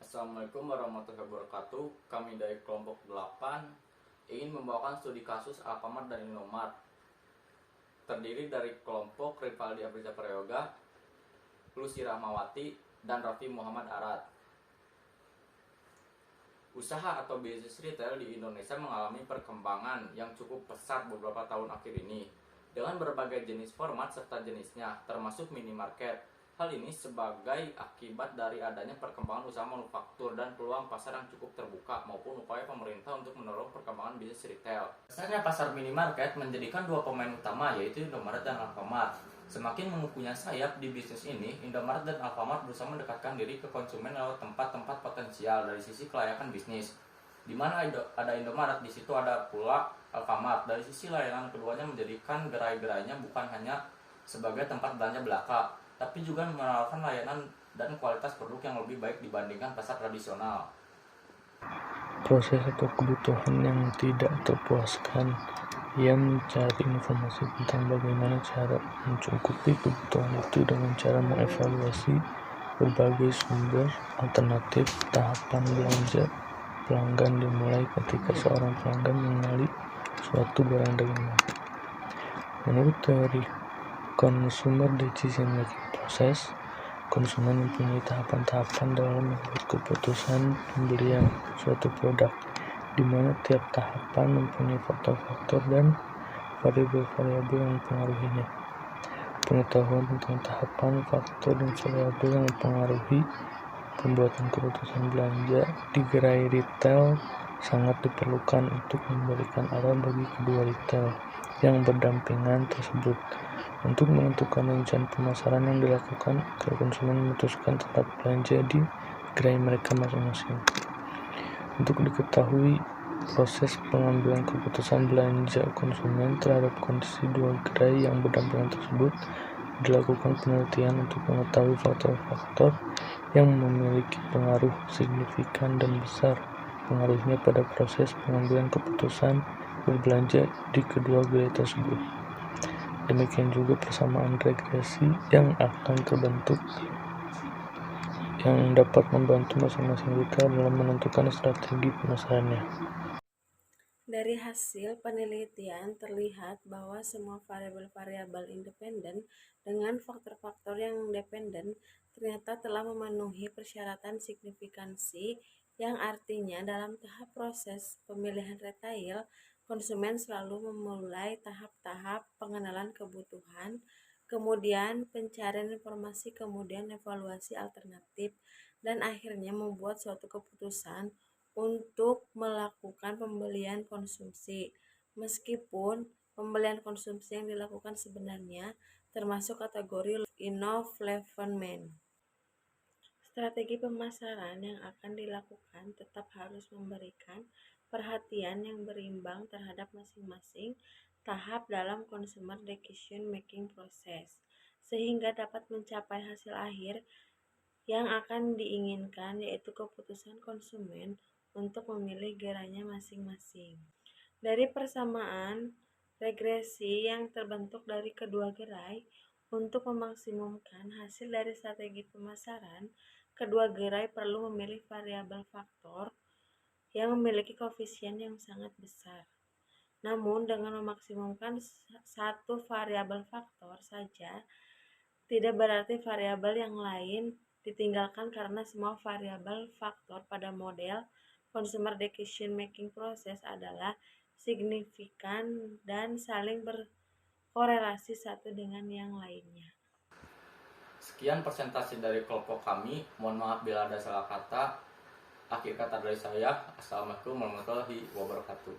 Assalamualaikum warahmatullahi wabarakatuh. Kami dari kelompok 8 ingin membawakan studi kasus Alfamart dan Indomart. Terdiri dari kelompok Rivaldi Afriza Prayoga, Lucy Rahmawati, dan Raffi Muhammad Arad. Usaha atau bisnis retail di Indonesia mengalami perkembangan yang cukup pesat beberapa tahun akhir ini dengan berbagai jenis format serta jenisnya, termasuk minimarket. Hal ini sebagai akibat dari adanya perkembangan usaha manufaktur dan peluang pasar yang cukup terbuka maupun upaya pemerintah untuk mendorong perkembangan bisnis retail. Besarnya pasar minimarket menjadikan dua pemain utama, yaitu Indomart dan Alfamart. Semakin mempunyai sayap di bisnis ini, Indomart dan Alfamart berusaha mendekatkan diri ke konsumen lewat tempat-tempat potensial dari sisi kelayakan bisnis. Di mana ada Indomart, di situ ada pula Alfamart. Dari sisi layanan, keduanya menjadikan gerai-gerainya bukan hanya sebagai tempat belanja belaka, tapi juga menawarkan layanan dan kualitas produk yang lebih baik dibandingkan pasar tradisional. Proses atau kebutuhan yang tidak terpuaskan, ia mencari informasi tentang bagaimana cara mencukupi kebutuhan itu dengan cara mengevaluasi berbagai sumber alternatif. Tahapan belanja pelanggan dimulai ketika seorang pelanggan mengenali suatu barang dagangan. Menurut teori Consumer Decision Making Process, konsumen mempunyai tahapan-tahapan dalam membuat keputusan pembelian suatu produk, di mana tiap tahapan mempunyai faktor-faktor dan variabel-variabel yang mempengaruhinya. Pengetahuan tentang tahapan, faktor, dan variabel yang mempengaruhi pembuatan keputusan belanja di gerai retail sangat diperlukan untuk memberikan arah bagi kedua retail yang berdampingan tersebut untuk menentukan rencana pemasaran yang dilakukan agar konsumen memutuskan tempat belanja di gerai mereka masing-masing. Untuk diketahui proses pengambilan keputusan belanja konsumen terhadap kondisi dua gerai yang berdampingan tersebut, dilakukan penelitian untuk mengetahui faktor-faktor yang memiliki pengaruh signifikan dan besar pengaruhnya pada proses pengambilan keputusan berbelanja di kedua gerai tersebut. Demikian juga persamaan regresi yang akan terbentuk yang dapat membantu masing-masing retail dalam menentukan strategi pemasarannya. Dari hasil penelitian terlihat bahwa semua variabel-variabel independen dengan faktor-faktor yang dependen ternyata telah memenuhi persyaratan signifikansi, yang artinya dalam tahap proses pemilihan retail, konsumen selalu memulai tahap-tahap pengenalan kebutuhan, kemudian pencarian informasi, kemudian evaluasi alternatif, dan akhirnya membuat suatu keputusan untuk melakukan pembelian konsumsi. Meskipun pembelian konsumsi yang dilakukan sebenarnya termasuk kategori involvement. Strategi pemasaran yang akan dilakukan tetap harus memberikan perhatian yang berimbang terhadap masing-masing tahap dalam consumer decision making process, sehingga dapat mencapai hasil akhir yang akan diinginkan, yaitu keputusan konsumen untuk memilih gerainya masing-masing. Dari persamaan regresi yang terbentuk dari kedua gerai, untuk memaksimumkan hasil dari strategi pemasaran, kedua gerai perlu memilih variabel faktor yang memiliki koefisien yang sangat besar. Namun dengan memaksimumkan satu variabel faktor saja tidak berarti variabel yang lain ditinggalkan, karena semua variabel faktor pada model consumer decision making process adalah signifikan dan saling berkorelasi satu dengan yang lainnya. Sekian presentasi dari kelompok kami. Mohon maaf bila ada salah kata. Akhir kata dari saya, Assalamualaikum warahmatullahi wabarakatuh.